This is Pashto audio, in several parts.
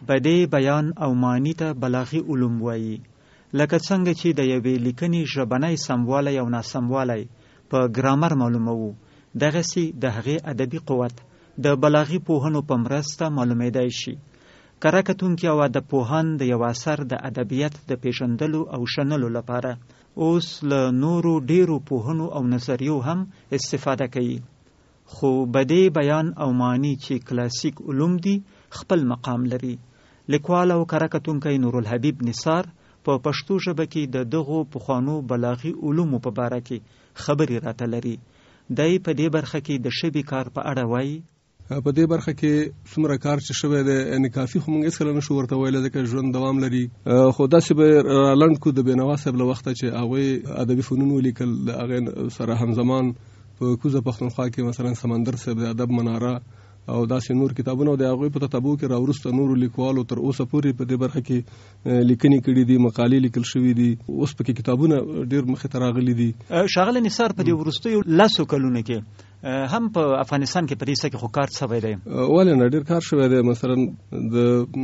بدی بیان او معنی ته بلاغي علوم وایي. لکه څنګه چې د یوې لیکنې ژبنی سموالی او ناسموالی په ګرامر معلوموو، دغسې د هغې ادبي قوت د بلاغي پوهنو په مرسته معلومیدای شي. کره کتونکي او ادب پوهان د یو اثر د ادبیات د پیژندلو او شنلو لپاره اوس له نورو ډیرو پوهنو او نظریو هم استفاده کوي. خو بدی بیان او معنی چې کلاسیک علوم دي خپل مقام لري. لیکوال او کره کتونکی نورالحبیب نثار په پښتو ژبه کې د دغو پخوانو بلاغي علومو په باره کې خبرې راته لري. دی په دې برخه کې د شبي کار په اړه وایي. په دې برخه کې څومره کار چې شوی دی یعنې کافي خو موږ هېڅکله نشو ورته ویلی ځکه ژوند دوام لري، خو داسې به رالنډ کړو د بېنوا صاحب له وخته چې هغوی ادبي فنون ولیکل، د هغې سره همزمان په کوزه پښتونخوا کې مثلا سمندر صاحب د ادب مناره او داسې نور کتابونه د هغوی په تتبع کې راوروسته نورو لیکوالو تر اوسه پورې په دې برخه کې لیکنې کړي دي، مقالې لیکل شوي دي، اوس پکې کتابونه ډېر مخې ته راغلي دي. ښاغلی نثار، په دې وروستیو 10 کلونو کې هم په افغانستان کې په دې څه کې خو کار شوی دی؟ ولې نه، ډېر کار شوی دی. مثلا د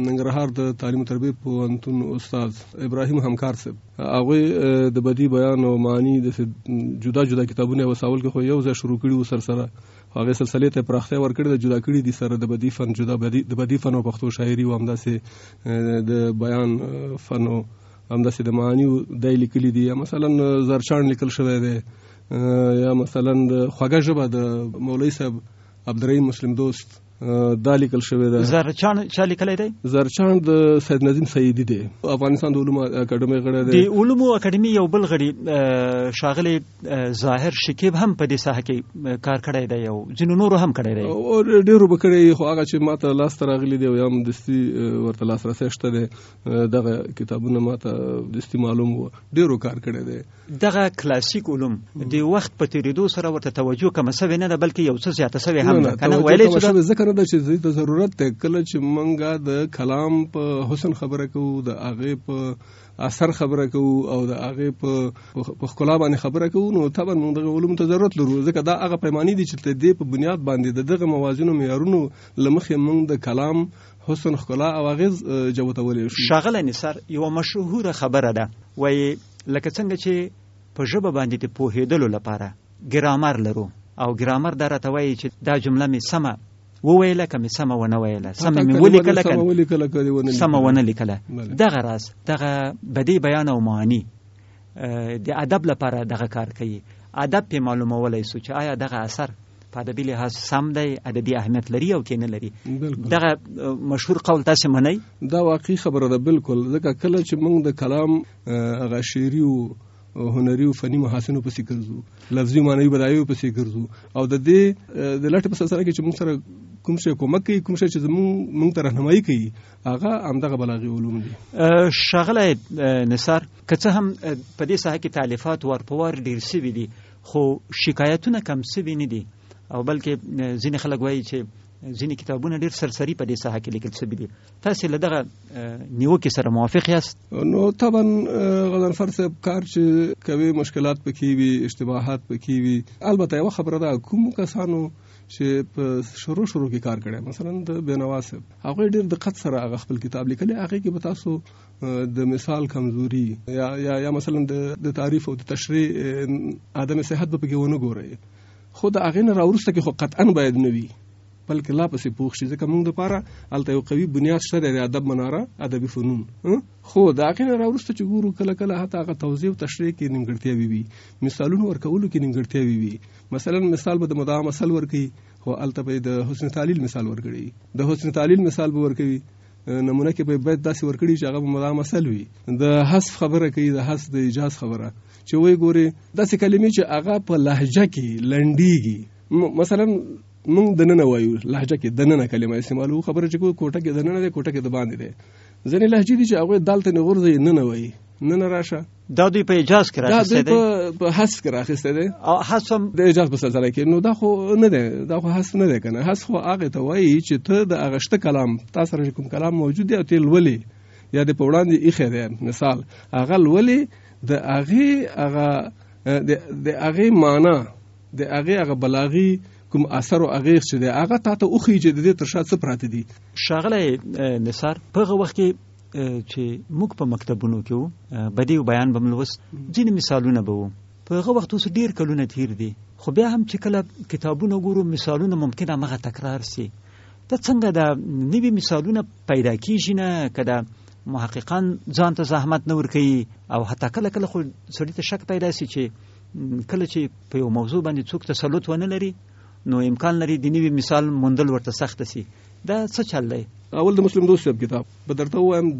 ننګرهار د تعلیم او تربیې پوهنتون استاد ابراهیم همکار صاحب، هغوی د بدی بیان او معنی د جدا جدا کتابونه وساول کې خو یو ځای شروع کړي و، سره هغه سلسله ته پراختیا ورکړي د جدا کړي دي، سره د بدی فن جدا د بدی فن او پښتو شاعري او همداسې د بیان فن او همداسې د معنی د لیکلي دي. مثلا زرچان لیکل شوی دی، یا مثلا د خوږه ژبه د مولوی صاحب عبدالرحیم مسلم دوست دا لیکل شوی دی. زرچان چا لیکلی دی؟ زرچان د سید نظیم سیدی دی، افغانستان د علومو اکاډمۍ غړی دی. د علومو اکاډمۍ یو بل غړي ښاغلی ظاهر شکیب هم په دې ساحه کې کار کړی دی، او ځینو نورو هم کړی دی. ډېرو به کړی، خو هغه چې ماته لاس ته راغلي دی او یا هم دستي ورته لاسرسی شته دی، دغه کتابونه ماته دستي معلوم و، ډېرو کار کړی دی. دغه کلاسیک علوم د وخت په تېرېدو سره ورته توجه کمه سوې نه ده، بلکې یو څه زیاته سوې هم ده، که نه ویلی شو؟ ځکه نه ده چې د ضرورت دی. کله چې موږ د کلام په حسن خبره کوو، د هغې په اثر خبره کوو او د هغې په ښکلا باندې خبره کوو، نو طبعا موږ دغه علومو ته ضرورت لرو، ځکه دا هغه پیمانې دي چې د دې په بنیاد باندې د دغه موازینو معیارونو له مخې موږ د کلام حسن ښکلا او اغیز جوتولی شو. ښاغلی نثار، یوه مشهوره خبره ده، وایي لکه څنګه چې په ژبه باندې د پوهېدلو لپاره ګرامر لرو، او ګرامر دا راته وایي چې دا جمله مې سمه وویله که مې سمه ونه ویله، سمه مې ولیکله که سمه ونه لیکله. دغه راز دغه بدی بیان او معنی د ادب لپاره دغه کار کوي. ادب پې معلومولی سو چې آیا دغه اثر په ادبي لحاظ سم دی، ادبي اهمیت لري او کې نه لري. دغه مشهور قول تاسې منئ؟ دا واقعي خبره ده، بالکل. ځکه کله چې موږ د کلام هغه شعري او هنري او فني محاسنو پسې ګرځو، لفظي معنوي بدایو پسې ګرځو، او د دې د لټې په سلسله کې چې موږ سره کوم شی کومک کوي، کوم شی چې موږ ته راهنمایي کوي، هغه همدغه بلاغي علوم دي. ښاغلی نثار، که څه هم په دې ساحه کې تالیفات ورپور ډېر سوي دي، خو شکایتونه کم سوي نه دي، او بلکې ځینې خلک وایي چې ځینې کتابونه ډېر سرسري په دې ساحه کې لیکل شوي دي. تاسې له دغه نیوکې سره موافق یاست؟ نو طبعا غضنفر صاحب کار چې کوي مشکلات پکې وي، اشتباهات پکې وي. البته یوه خبره ده، کوم کسانو چې په شروع کې کار کړی، مثلا د بېنوا صاحب، هغوی ډېر دقت سره هغه خپل کتاب لیکلی، هغې کې به تاسو د مثال کمزوري یا مثلا د تعریف او د تشریح عدم صحت به پکې ونه ګورئ، خو د هغې نه راوروسته کې خو قطعا باید نه وي، بلکې لا پسې پوخ شي، ځکه موږ دپاره هلته یو قوي بنیاد شته دی، د ادب مناره ادبي فنون. خو د هغې نه راوروسته چې ګورو، کله کله حتی هغه توضیح او تشریح کې نیمګړتیاوې وي، مثالونو ورکولو کې نیمګړتیاوې وي. مثلا مثال به د مدعا مثل ورکوي، خو هلته به د حسن تعلیل مثال ورکړي، د حسن تعلیل مثال به ورکوي، نمونه کې به باید داسې ورکړي چې هغه به مدعا مثل وي. د حذف خبره کوي، د حذف د ایجاز خبره چې وایي ګورې داسې کلمې چې هغه په لهجه کې لنډېږي. مثلا موږ د ننه وایو، لهجه کې د ننه کلمه استعمالو، خبره چې کوټه کې د ننه دی، کوټه کې د باندې دی. ځینې لهجې دي چې هغوی دال ته نه غورځوي، ننه وایي، ننه راشه. دا دوی په اجاز کې راخیستی دی، دا په حذف کې راخیستی دی، حذف هم د اجاز په سلسله کې. نو دا خو نه دی، دا خو حذف نه دی که نه. حذف خو هغې ته وایي چې ته د هغه شته کلام، تا سره چې کوم کلام موجود دی او ته یې لولې یا د په وړاندې ایښی دی مثال، هغه لولې، د هغې معنا، د هغې هغه بلاغي کوم اثر او اغیز چې دی هغه تاسو اوخی چې د دې تر شا څه پراته دي. ښاغلی نثار، په هغه وخت کې چې موږ په مکتبونو کې وو، بدیع بیان به ملوست، ځینې مثالونه به وو. په هغه وخت اوس ډیر کلونه تیر دي، خو بیا هم چې کله کتابونه ګورو مثالونه ممکن همغه تکرار سي. دا څنګه د نوي مثالونه پیدا کیږي نه که د محققان ځان ته زحمت نه ورکوي، او حتی کله کله خو سړي ته شک پیدا سي چې کله چې په یو موضوع باندې څوک تسلط ونه لري نو امکان لري د نوي مثال موندل ورته سخته سي. دا څه چل دی؟ اول د مسلم دوست صاحب کتاب به درته وایم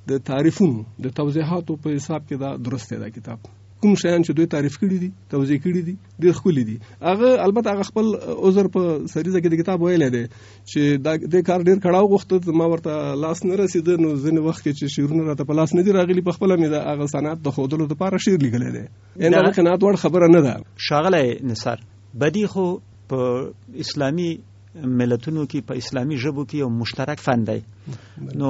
د تعریفونو د توضیحاتو په حساب کې دا درسته دا کتاب. کوم شیان چې دوی تعریف کړي دي، توضیح کړي دي، ډېر ښکلي دي. هغه البته هغه خپل عذر په سریزه کې د کتاب ویلی دی چې د کار ډېر کړاو غوښته، ما ورته لاس نه رسېده. نو ځینې وخت کې چې شعرونه راته په لاس نه دي راغلي، په خپله مې د هغه صنعت د ښودلو دپاره شعر لیکلی دی. یعنې هغه قناعت وړ خبره نه ده. ښاغلی نثار، بدیع خو په اسلامي ملتونو کې په اسلامي ژبو کې یو مشترک فن دی، نو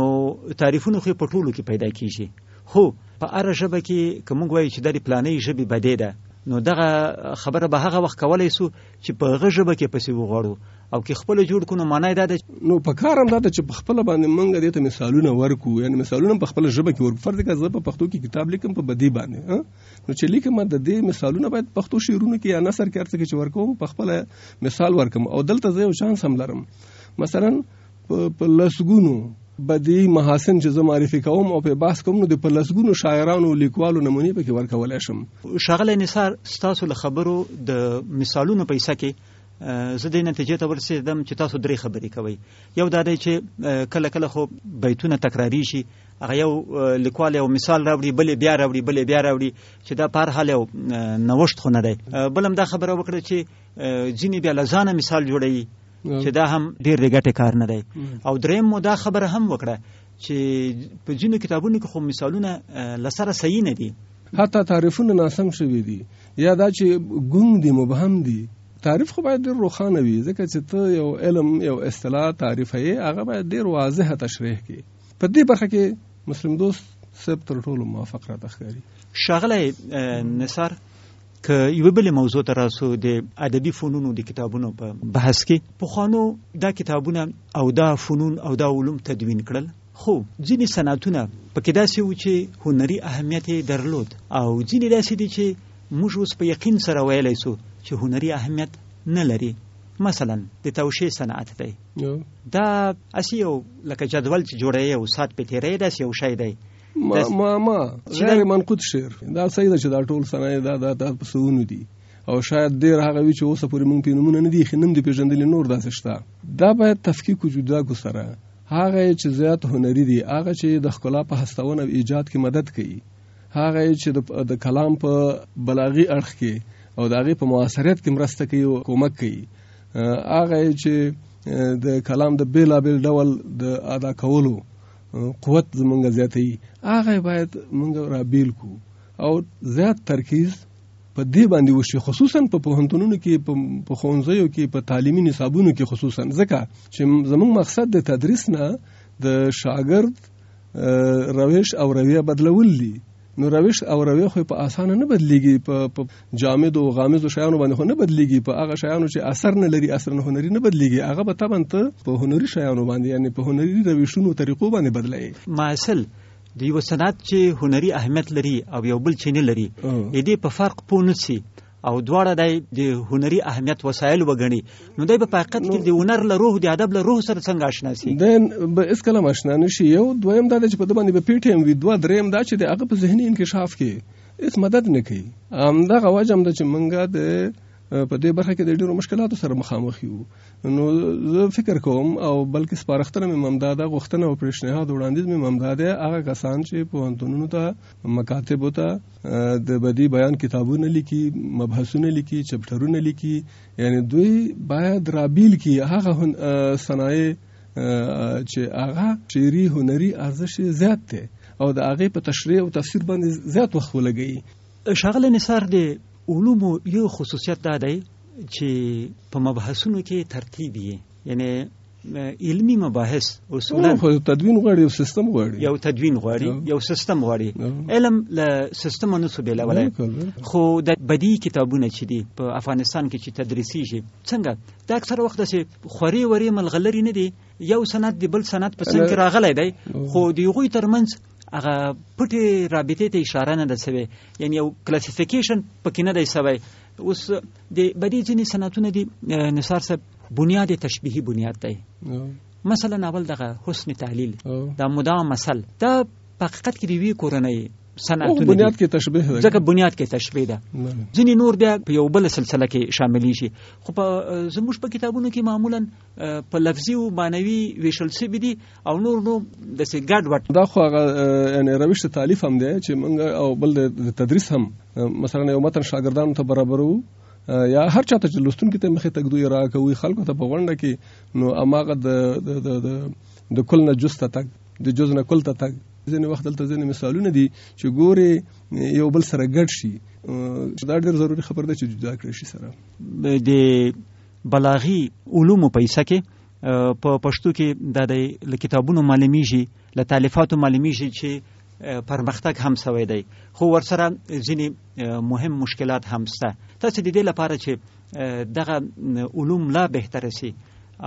تعریفونه خو په ټولو کې پیدا کیږي. خو په هره ژبه کې که موږ وایو چې دا د پلانۍ ژبې بدیع ده، نو دغه خبره به هغه وخت کولی سو چې په هغه ژبه کې پسې وغواړو، او که خپله جوړ کړو نو معنی دا ده نو په کار هم دا ده چې په خپله باندې موږ دې ته مثالونه ورکو، یعنې مثالونه په خپله ژبه کې ورکو. فرض کړه زه په پښتو کې کتاب لیکم په بدیع باندې، نو چې لیکم د دې مثالونه باید پښتو شعرونو کې یا نثر کې هر څه کې چې ورکوم په خپله مثال ورکم. او دلته زه یو چانس هم لرم، مثلا په لسګونو بدیع محاسن چې زه معرفي کوم او په بحث کوم، نو د په لسګونو شاعرانو لیکوالو نمونې پکې ورکولی شم. ښاغلی نثار، ستاسو له خبرو د مثالونو په حصه کې زه دې نتیجې ته ورسېدم چې تاسو 3 خبرې کوئ. یو دا دی چې کله کله خو بیتونه تکراریږي، هغه یو لیکوال یو مثال راوړي، بلې بیا راوړي، بلې بیا راوړي، چې دا په هر حال یو نوښت خو نه دی. بل هم دا خبره وکړه چې ځینې بیا له ځانه مثال جوړوي، چې دا هم ډېر د ګټې کار نه دی. او دریم مو دا خبره هم وکړه چې په ځینو کتابونو کې خو مثالونه له سره صحیح نه دي، حتی تعریفونه ناسم شوي دي، یا دا چې ګونګ دي، مبهم دي. تعریف خو باید ډېر روښانه وي، ځکه چې ته یو علم یو اصطلاح تعریفوي، هغه باید ډېر واضحه تشریح کړي. په دې برخه کې مسلم دوست صاحب تر ټولو موافق راته ښکاري. ښاغلی نثار، که یوه بلې موضوع ته راسو، د ادبي فنونو د کتابونو په بحث کې، پخوانو دا کتابونه او دا فنون او دا علوم تدوین کړل، خو ځینې صنعتونه پکې داسې وو چې هنري اهمیت یې درلود، او ځینې داسې دي چې موږ اوس په یقین سره ویلی سو چې هنري اهمیت نه لري. مثلا د توشیح صنعت دی، دا اسی یو لکه جدول چې جوړوي او ساعت په تیری، داسې یو شی دی. ما غیر منقود شعر دا صحیح ده چې دا ټول صنایع دا پسونه دي، او شاید ډیر هغه وی چې اوسه پورې مونږ په نمونه نه دي خنم دي پیژندل نور داسې شته. دا باید تفکیک او جدا کو سره هغه چې زیات هنري دي، هغه چې د ښکلا په هستونه او ایجاد کې مدد کوي، هغه چې د کلام په بلاغي اړخ کې او د هغه په موثریت کې مرسته کوي او کومک کوي، هغه چې د کلام د بیلابل ډول د ادا کولو قوت زمونږ زیاتوي، هغه باید مونږ را بیل کو او زیات ترکیز په دې باندې وشي، خصوصا په پوهنتونونو کې، په ښوونځیو کې، په تعلیمي نصابونو کې خصوصا، ځکه چې زمونږ مقصد د تدریس نه د شاګرد روش او رویه بدلول دي. نو روش او رویه خو په اسانه نه بدلیږي، په جامد او غامض شیانو باندې خو نه بدلیږي، په هغه شیانو چې اثر نه لري، اثر نه هنري نه بدلیږي، هغه به طبعا ته په هنري شیانو باندې، یعنی په هنري روشونو طریقو باندې بدلایي. معاصل د یو صنعت چې هنري اهمیت لري او یو بل چې نه لري، دې په فرق پوه نه سي او دواړه د هنري اهمیت وسایل وګڼي، نو دی په حقیقت کې د هنر له روح، د ادب له روح سره څنګه آشنا سي؟ به هیڅ کله آشنا نه شي. یو دویم دا چې په دې باندې به پیټ هم وي، دوه دریم دا چې د هغه په ذهني انکشاف کې هیڅ مدد نه کوي. همدغه وجه هم ده چې موږ په دې برخه کې د ډېرو مشکلاتو سره مخامخ یو. نو زه فکر کوم او بلکې سپارښتنه مې ممداده غوښتنه او پیشنهاد وړاندیز مې ممداده هغه کسان چې پوهنتونونو ته، مکاتبو ته د بدیع بیان کتابونه لیکي، مبحثونه لیکي، چپټرونه لیکي، یعنی دوی باید رابیل کی هغه صنایع چې هغه شعري هنري ارزښت زیات دی او د هغه په تشریح او تفسیر باندې زیات وخت ولګي. ښاغلی نثار، د علومو یو خصوصیت دا دی چې په مبحثونو کې ترتیب یې، یعنی علمي مباحث اصولا خو تدوین غواړي او سیستم غواړي، یو تدوین غواړي، یو سیستم غواړي. علم له سیستم نه څه بیلولای. خو د بدی کتابونه چې دي په افغانستان کې چې تدریسي شي څنګه دا اکثر وخت چې خوري وری ملغلري نه دي، یو سند دی بل سند په څنګه راغلی دی، خو د یوې ترمنځ هغه پټي رابطې ته اشاره نه ده سوی، یعنی یو کلاسیفیکیشن پکې نه دی سوی. اوس د بدی ځینې سنتونه دي نثار صاحب بنیاد تشبیهی بنیاد دی. مثلا اول دغه حسن تعلیل دا مدام مثل دا په حقیقت کې دی وی کورنۍ سنتونه بنیاد کې تشبیه ده، ځکه بنیاد کې تشبیه ده. ځینې نور بیا په یو بل سلسله کې شاملی شي، خو په زموږ په کتابونو کې معمولا په لفظي او معنوي ویشل شوي دي او نور نو د سي ګډ وډ. دا خو یعنی روش تالیف هم دی چې موږ او بل د تدریس هم مثلا یو متن شاګردانو ته برابرو یا هر چاته چې لوستونکو ته مخې تګ دوی راکوي خلکو ته په غونډه کې، نو اماغه د کل نه جز ته تګ، د جز نه کل ته تګ. ځینې وخت دلته ځینې مثالونه دي چې ګوري یو بل سره ګډ شي، دا ډېر ضروري خبر ده چې جدا کړی شي. سره د بلاغي علومو په حصہ کې په پښتو کې د کتابونو معلومیږي، له تالیفاتو معلومیږي چې پرمختګ هم سوی دی، خو ورسره ځینې مهم مشکلات هم شته. تاسو د دې لپاره چې دغه علوم لا بهتر شي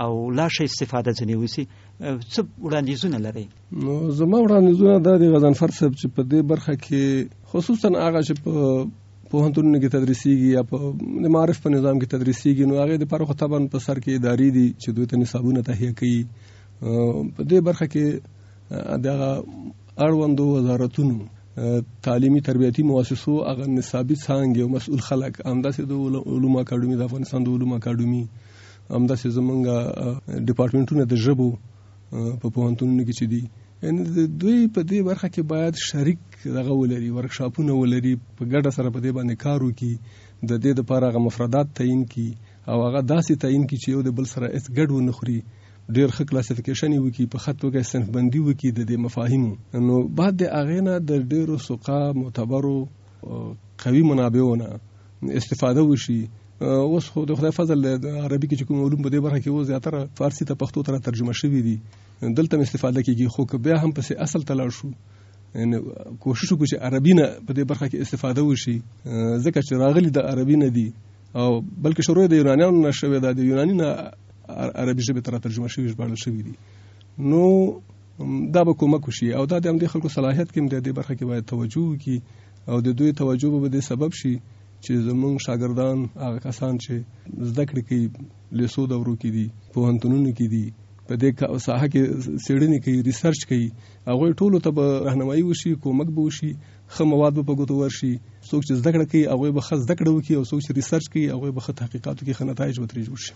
او لا ښه استفاده ځنې وشي څه وړاندیزونه لرئ؟ نو زما وړاندیزونه دا د غضنفر صاحب چې په دې برخه کې خصوصا هغه چې په پوهنتونونو کې تدریسیږي یا په معارف په نظام کې تدریسیږي، نو هغه د لپاره خو طبعا په سر کې ادارې دي چې دوی ته نصابونه تهیه کوي. په دې برخه کې دغه اړوندو وزارتونو، تعلیمي تربیتي مؤسسو هغه نصابي څانګې او مسؤل خلک، همداسې د علومو اکاډمي، د افغانستان د علومو اکاډمي، همداسې زمونږ ډپارټمنټونه د ژبو په پوهنتونونو کې چې دي، یعنی دوی په دې برخه کې باید شریک دغه ولري، ورکشاپونه ولري، په ګډه سره په دې باندې کار وکړي، د دې لپاره هغه مفردات تعیین کړي او هغه داسې تعیین کړي چې یو د بل سره هیڅ ګډ ونه خوري، ډېر ښه کلاسیفیکیشن وکړي، په خط توګه صنف بندي وکړي د دې مفاهیمو. نو بعد د هغې نه د ډېرو ثقه معتبرو قوي منابعو نه استفاده وشي. اوس خو د خدای فضل د عربي کې چې کوم علوم په دې برخه کې و زیاتره فارسی ته پښتو ته ترجمه شوي دي، دلته هم استفاده کیږي، خو که بیا هم پسې اصل ته لاړ شو، یعنی کوشش وکړو چې عربي نه په دې برخه کې استفاده وشي، ځکه چې راغلي د عربي نه دي او بلکې شروع د یونانیانو نه شوې ده، د یوناني نه عربي ژبې ته ترجمه شوي ژباړل شوي دي. نو دا به کومک وشي او دا د همدې خلکو صلاحیت کې هم د دې برخه کې باید توجه وکړي او د دوی توجه به د سبب شي چې زموږ شاګردان هغه کسان چې زده کړې کوي، لیسو دورو کې دي، پوهنتونونو کې دي، په دې ساحه کې څېړنې کوي، ریسرچ کوي، هغوی ټولو ته به راهنمایي وشي، کومک به وشي، ښه مواد به په ګوتو ورشي. څوک چې زده کړه کوي هغوی به ښه زده کړه وکړي او څوک چې ریسرچ کوي هغوی به ښه تحقیقات وکړي، ښه نتایج به ترې جوړ شي.